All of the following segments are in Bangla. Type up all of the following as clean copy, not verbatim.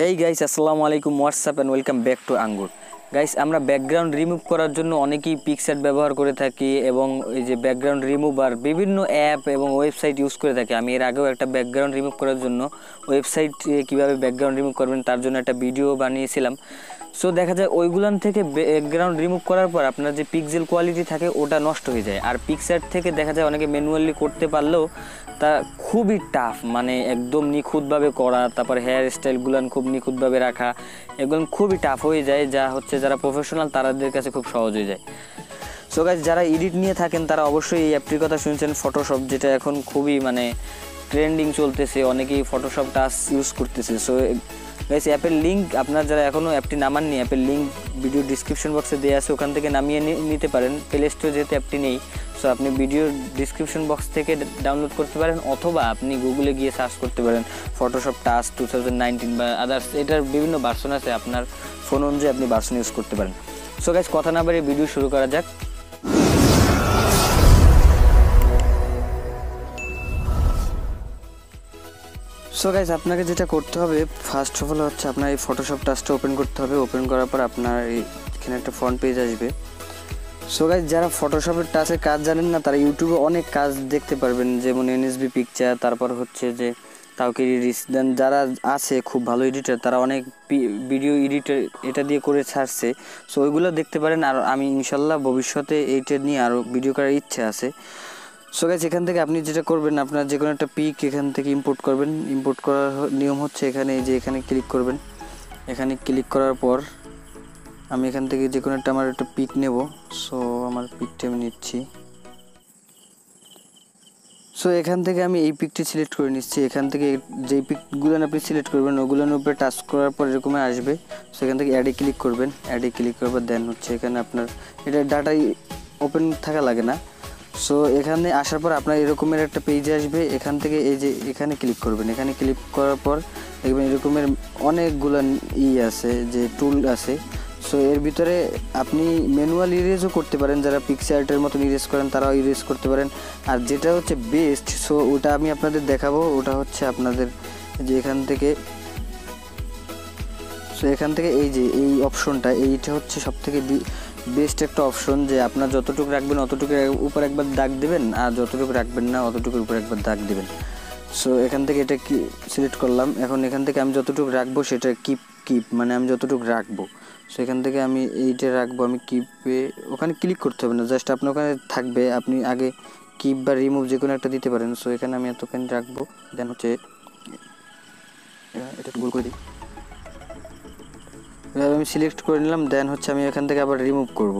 হেই গাইস, আসসালামু আলাইকুম, WhatsApp and welcome back to আঙ্গুর। গাইস, আমরা ব্যাকগ্রাউন্ড রিমুভ করার জন্য অনেকেই পিক্সআর্ট ব্যবহার করে থাকি এবং এই যে ব্যাকগ্রাউন্ড রিমুভার বিভিন্ন অ্যাপ এবং ওয়েবসাইট ইউজ করে থাকি। আমি এর আগেও একটা ব্যাকগ্রাউন্ড রিমুভ করার জন্য ওয়েবসাইট কীভাবে ব্যাকগ্রাউন্ড রিমুভ করবেন তার জন্য একটা ভিডিও বানিয়েছিলাম। সো দেখা যায় ওইগুলান থেকে ব্যাকগ্রাউন্ড রিমুভ করার পর আপনার যে পিক্সেল কোয়ালিটি থাকে ওটা নষ্ট হয়ে যায়। আর পিক্সআর্ট থেকে দেখা যায় অনেকে ম্যানুয়ালি করতে পারলেও তা খুবই টাফ, মানে একদম নিখুঁতভাবে করা, তারপর হেয়ার স্টাইলগুলান খুব নিখুঁতভাবে রাখা, এগুলো খুবই টাফ হয়ে যায়, যা হচ্ছে যারা প্রফেশনাল তাদের কাছে খুব সহজ হয়ে যায়। সো গাইস, যারা এডিট নিয়ে থাকেন তারা অবশ্যই এই অ্যাপটির কথা শুনছেন, ফটোশপ, যেটা এখন খুবই মানে ট্রেন্ডিং চলতেছে, অনেকেই ফটোশপ টাচ ইউজ করতেছে। সো গাইস, অ্যাপের লিঙ্ক আপনার যারা এখনও অ্যাপটি নামাননি, অ্যাপের লিঙ্ক ভিডিও ডিসক্রিপশন বক্সে দেওয়া আছে, ওখান থেকে নামিয়ে নিতে পারেন। প্লে স্টোরে যেহেতু অ্যাপটি নেই, সো আপনি ভিডিও ডিসক্রিপশন বক্স থেকে ডাউনলোড করতে পারেন, অথবা আপনি গুগলে গিয়ে সার্চ করতে পারেন ফটোশপ টাচ 2019 বা আদার্স, এটার বিভিন্ন ভার্সন আছে, আপনার ফোন অনুযায়ী আপনি ভার্সন ইউজ করতে পারেন। সো গাইস, কথা না বাড়িয়ে ভিডিও শুরু করা যাক। সো গাইস, আপনাকে যেটা করতে হবে ফার্স্ট অফ অল হচ্ছে আপনার এই ফটোশপ টাচটা ওপেন করতে হবে। ওপেন করার পর আপনার এখানে একটা ফ্রন্ট পেজ আসবে। সো গাইস, যারা ফটোশপের টাচের কাজ জানেন না তারা ইউটিউবে অনেক কাজ দেখতে পারবেন, যেমন এনএসবি পিকচার, তারপর হচ্ছে যে কাউকে রিলিজ দেন, যারা আছে খুব ভালো এডিটার তারা অনেক ভিডিও এডিটার এটা দিয়ে করে ছাড়ছে। সো ওইগুলো দেখতে পারেন। আর আমি ইনশাল্লাহ ভবিষ্যতে এইটা নিয়ে আরও ভিডিও করার ইচ্ছে আছে। সো গাইস, এখান থেকে আপনি যেটা করবেন, আপনার যে কোনো একটা পিক এখান থেকে ইম্পোর্ট করবেন। ইম্পোর্ট করার নিয়ম হচ্ছে এখানে এই যে এখানে ক্লিক করবেন। এখানে ক্লিক করার পর আমি এখান থেকে যে কোনো একটা আমার একটা পিক নেব। সো আমার পিকটা আমি নিচ্ছি। সো এখান থেকে আমি এই পিকটি সিলেক্ট করে নিচ্ছি। এখান থেকে যেই পিকগুলো আপনি সিলেক্ট করবেন ওগুলোর উপরে টাচ করার পর এরকমের আসবে। সো এখান থেকে অ্যাডে ক্লিক করবেন। অ্যাডে ক্লিক করার পর দেন হচ্ছে এখানে আপনার এটা ডাটাই ওপেন থাকা লাগে না। সো এখানে আসার পর আপনার এরকমের একটা পেজে আসবে। এখান থেকে এই যে এখানে ক্লিক করবেন। এখানে ক্লিক করার পর দেখবেন এরকমের অনেকগুলো আছে, যে টুল আছে। সো এর ভিতরে আপনি ম্যানুয়াল ইরেজও করতে পারেন, যারা পিক্সআর্টের মতন ইরেজ করেন তারাও ইরেজ করতে পারেন। আর যেটা হচ্ছে বেস্ট, সো ওটা আমি আপনাদের দেখাবো, ওটা হচ্ছে আপনাদের যে এখান থেকে এই যে এই অপশনটা, এইটা হচ্ছে সবথেকে বেস্ট একটা অপশন, যে আপনার যতটুকু রাখবেন অতটুকু উপর একবার দাগ দেবেন, আর যতটুকু রাখবেন না অতটুকুর উপর একবার দাগ দেবেন। সো এখান থেকে এটা কি সিলেক্ট করলাম। এখন এখান থেকে আমি যতটুকু রাখবো সেটা কিপ মানে আমি যতটুকু রাখবো। সো এখান থেকে আমি এইটা রাখবো। আমি কিপে ওখানে ক্লিক করতে হবে না, জাস্ট আপনার ওখানে থাকবে, আপনি আগে কিপ বা রিমুভ যে কোনো একটা দিতে পারেন। সো এখানে আমি এতখানি রাখবো। দেন হচ্ছে এটা গোল করে দিই, আমি সিলেক্ট করে নিলাম। দেন হচ্ছে আমি এখান থেকে আবার রিমুভ করব।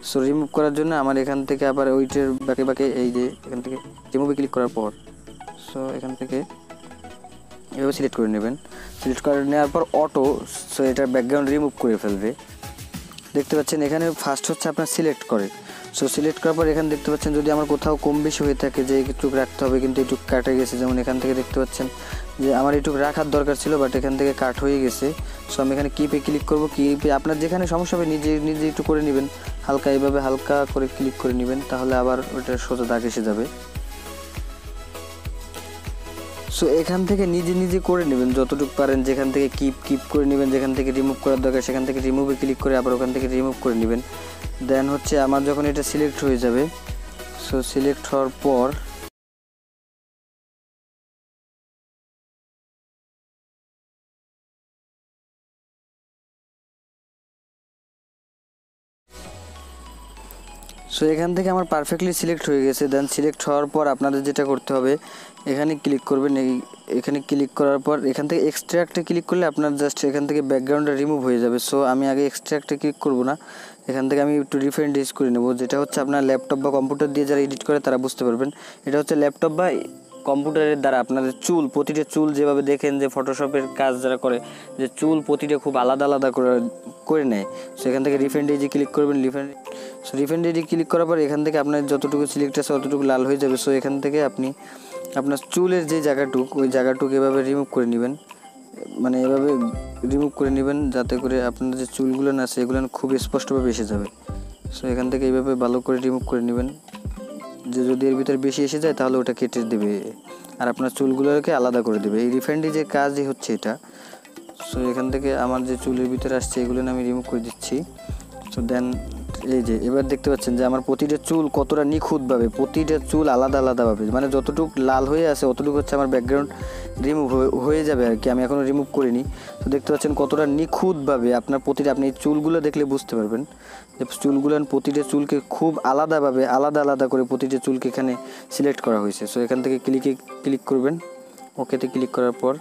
সো রিমুভ করার জন্য আমার এখান থেকে আবার ওইটার বাকে এই যে এখান থেকে রিমুভে ক্লিক করার পর সো এখান থেকে এভাবে সিলেক্ট করে নেবেন। সিলেক্ট করে নেওয়ার পর অটো, সো এটার ব্যাকগ্রাউন্ড রিমুভ করে ফেলবে। দেখতে পাচ্ছেন এখানে ফার্স্ট হচ্ছে আপনার সিলেক্ট করে। সো সিলেক্ট করার পর এখানে দেখতে পাচ্ছেন যদি আমার কোথাও কম বেশি হয়ে থাকে যে এইটুকু রাখতে হবে কিন্তু এইটুকু কাটে গেছে, যেমন এখান থেকে দেখতে পাচ্ছেন যে আমার এইটুকু রাখার দরকার ছিল বাট এখান থেকে কাট হয়ে গেছে। সো আমি এখানে কিপে ক্লিক করব। কিপে আপনার যেখানে সমস্যা হবে নিজে একটু করে নেবেন, হালকা এইভাবে হালকা করে ক্লিক করে নেবেন, তাহলে আবার ওটা সোজা দাগ এসে যাবে। সো এখান থেকে নিজে করে নেবেন যতটুকু পারেন, যেখান থেকে কিপ করে নেবেন, যেখান থেকে রিমুভ করার দরকার সেখান থেকে রিমুভে ক্লিক করে আবার ওখান থেকে রিমুভ করে নেবেন। দেন হচ্ছে আমার যখন এটা সিলেক্ট হয়ে যাবে, সো সিলেক্ট হওয়ার পর সো এখান থেকে আমার পারফেক্টলি সিলেক্ট হয়ে গেছে। দেন সিলেক্ট হওয়ার পর আপনাদের যেটা করতে হবে এখানে ক্লিক করবেন। এখানে ক্লিক করার পর এখান থেকে এক্সট্রাক্টে ক্লিক করলে আপনার জাস্ট এখান থেকে ব্যাকগ্রাউন্ডটা রিমুভ হয়ে যাবে। সো আমি আগে এক্সট্রাক্টে ক্লিক করব না, এখান থেকে আমি একটু রিফাইন্ড ইউজ করে নেব, যেটা হচ্ছে আপনার ল্যাপটপ বা কম্পিউটার দিয়ে যারা এডিট করে তারা বুঝতে পারবেন। এটা হচ্ছে ল্যাপটপ বা কম্পিউটারের দ্বারা আপনাদের প্রতিটা চুল যেভাবে দেখেন যে ফটোশপের কাজ যারা করে যে চুল প্রতিটা খুব আলাদা করে নেয়। সো এখান থেকে রিফাইন্ড এজে ক্লিক করবেন। রিফাইন্ড এজে ক্লিক করার পর এখান থেকে আপনার যতটুকু সিলেক্ট আছে ততটুকু লাল হয়ে যাবে। সো এখান থেকে আপনি আপনার চুলের যে ওই জায়গাটুকু এভাবে রিমুভ করে নেবেন, মানে এভাবে রিমুভ করে নেবেন যাতে করে আপনার যে চুলগুলো আছে এগুলো খুব স্পষ্টভাবে এসে যাবে। সো এখান থেকে এইভাবে ভালো করে রিমুভ করে নেবেন, যে যদি এর ভিতরে বেশি এসে যায় তাহলে ওটা কেটে দেবে আর আপনার চুলগুলোকে আলাদা করে দেবে। এই রিফাইন্ডে যে কাজই হচ্ছে এটা। সো এখান থেকে আমার যে চুলের ভিতরে আসছে এগুলো আমি রিমুভ করে দিচ্ছি। সো দেন এই যে এবার দেখতে পাচ্ছেন যে আমার প্রতিটা চুল কতটা নিখুঁতভাবে, প্রতিটা চুল আলাদা আলাদাভাবে, মানে যতটুকু লাল হয়ে আছে অতটুকু হচ্ছে আমার ব্যাকগ্রাউন্ড রিমুভ হয়ে যাবে আর কি। আমি এখনও রিমুভ করিনি। তো দেখতে পাচ্ছেন কতটা নিখুঁতভাবে আপনার প্রতিটা, আপনি এই চুলগুলো দেখলে বুঝতে পারবেন যে চুলগুলো, প্রতিটা চুলকে খুব আলাদাভাবে আলাদা আলাদা করে প্রতিটা চুলকে এখানে সিলেক্ট করা হয়েছে। সো এখান থেকে ক্লিক করবেন, ওকেতে ক্লিক করার পর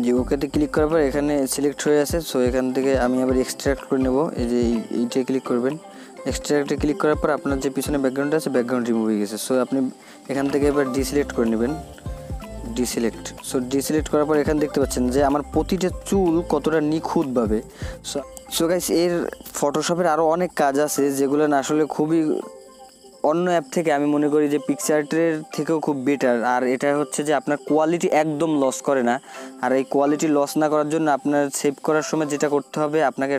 যে ওকেতে ক্লিক করার পর এখানে সিলেক্ট হয়ে আছে। সো এখান থেকে আমি আবার এক্সট্রাক্ট করে নেব। এই যে এইটা ক্লিক করবেন, এক্সট্রাক্টে ক্লিক করার পর আপনার যে পিছনে ব্যাকগ্রাউন্ড আছে ব্যাকগ্রাউন্ড রিমুভ হয়ে গেছে। সো আপনি এখান থেকে এবার ডিসিলেক্ট করে নেবেন, ডিসিলেক্ট। সো ডিসিলেক্ট করার পর এখানে দেখতে পাচ্ছেন যে আমার প্রতিটা চুল কতটা নিখুঁতভাবে। সো গাইস, এর ফটোশপের আরও অনেক কাজ আছে যেগুলো না আসলে খুবই অন্য অ্যাপ থেকে আমি মনে করি যে পিক্সাআর্টের থেকেও খুব বেটার। আর এটা হচ্ছে যে আপনার কোয়ালিটি একদম লস করে না। আর এই কোয়ালিটি লস না করার জন্য আপনার সেভ করার সময় যেটা করতে হবে, আপনাকে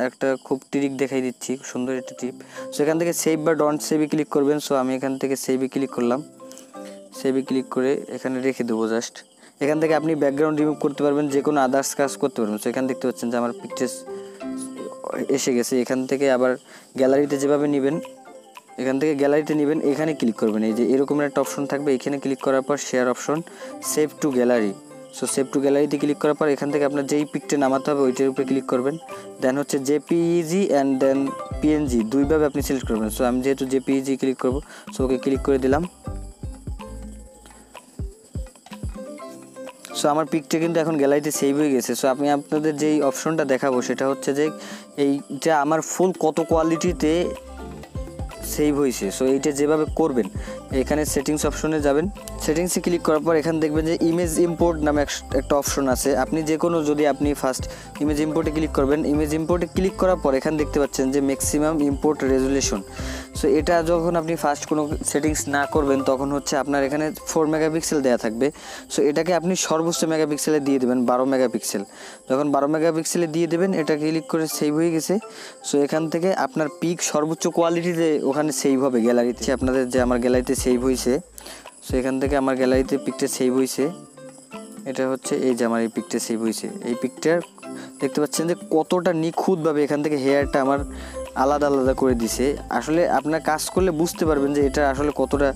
একটা খুব ট্রিক দেখাই দিচ্ছি, সুন্দর একটা টিপ। সো এখান থেকে সেভ বা ডন্ট সেভে ক্লিক করবেন। সো আমি এখান থেকে সেভে ক্লিক করলাম, সেভে ক্লিক করে এখানে রেখে দেবো জাস্ট। এখান থেকে আপনি ব্যাকগ্রাউন্ড রিমুভ করতে পারবেন, যে কোনো আদার্স কাজ করতে পারবেন। সো এখানে দেখতে পাচ্ছেন যে আমার পিকচার এসে গেছে। এখান থেকে আবার গ্যালারিতে যেভাবে নেবেন, এখান থেকে গ্যালারিতে নেবেন, এখানে ক্লিক করবেন। এই যে এরকম একটা অপশন থাকবে, এখানে ক্লিক করার পর share option, save two gallery. So save two গ্যালারিতে ক্লিক করার পর এখান থেকে আপনার যেই পিকটা নামাতে হবে ওইটার উপরে ক্লিক করবেন। দেন হচ্ছে জেপিইজি অ্যান্ড দেন পিএনজি, দুইভাবে আপনি সিলেক্ট করবেন। সো আমি যেহেতু জেপিইজি ক্লিক করব, সো ওকে ক্লিক করে দিলাম। সো আমার পিকটা কিন্তু এখন গ্যালারিতে সেভ হয়ে গেছে। সো আমি আপনাদের যেই অপশনটা দেখাবো সেটা হচ্ছে যে এইটা আমার ফুল কত কোয়ালিটিতে সেভ হয়েছে। সো এইটা যেভাবে করবেন, এখানে সেটিংস অপশনে যাবেন, সেটিংসে ক্লিক করার পর এখানে দেখবেন যে ইমেজ ইম্পোর্ট নামে একটা অপশন আছে। আপনি যে কোনো, যদি আপনি ফার্স্ট ইমেজ ইম্পোর্টে ক্লিক করবেন, ইমেজ ইম্পোর্টে ক্লিক করার পর এখানে দেখতে পাচ্ছেন যে ম্যাক্সিমাম ইম্পোর্ট রেজুলেশন। সো এটা যখন আপনি ফার্স্ট কোনো সেটিংস না করবেন তখন হচ্ছে আপনার এখানে 4 মেগাপিক্সেল দেওয়া থাকবে। সো এটাকে আপনি সর্বোচ্চ মেগাপিক্সেলে দিয়ে দেবেন 12 মেগাপিক্সেল। যখন 12 মেগাপিক্সেলে দিয়ে দেবেন, এটা ক্লিক করে সেভ হয়ে গেছে। সো এখান থেকে আপনার পিক সর্বোচ্চ কোয়ালিটিতে ওখানে সেভ হবে গ্যালারিতে। আপনাদের যে আমার গ্যালারিতে সেভ হয়েছে, সো এখান থেকে আমার গ্যালারিতে পিকটা সেভ হয়েছে। এটা হচ্ছে এই যে আমার এই পিকটা সেভ হয়েছে। এই পিকটার দেখতে পাচ্ছেন যে কতটা নিখুঁতভাবে এখান থেকে হেয়ারটা আমার আলাদা আলাদা করে দিছে। আসলে আপনার কাজ করলে বুঝতে পারবেন যে এটা আসলে কতটা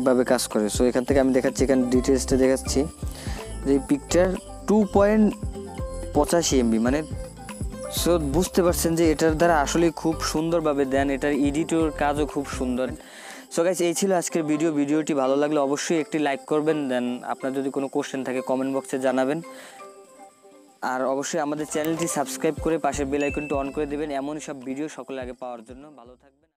ভাবে কাজ করে। সো এখান থেকে আমি দেখাচ্ছি, এখানে ডিটেলসটা দেখাচ্ছি যে এই পিকটার 2.85 MB, মানে সো বুঝতে পারছেন যে এটার দ্বারা আসলে খুব সুন্দরভাবে দেন, এটার এডিটর কাজও খুব সুন্দর। সো গাইস, এই ছিল আজকের ভিডিওটি ভালো লাগলে অবশ্যই একটি লাইক করবেন। দেন আপনার যদি কোনো কোশ্চেন থাকে কমেন্ট বক্সে জানাবেন। আর অবশ্যই আমাদের চ্যানেলটি সাবস্ক্রাইব করে পাশের বেল আইকনটি অন করে দেবেন এমনই সব ভিডিও সকলের আগে পাওয়ার জন্য। ভালো থাকবেন।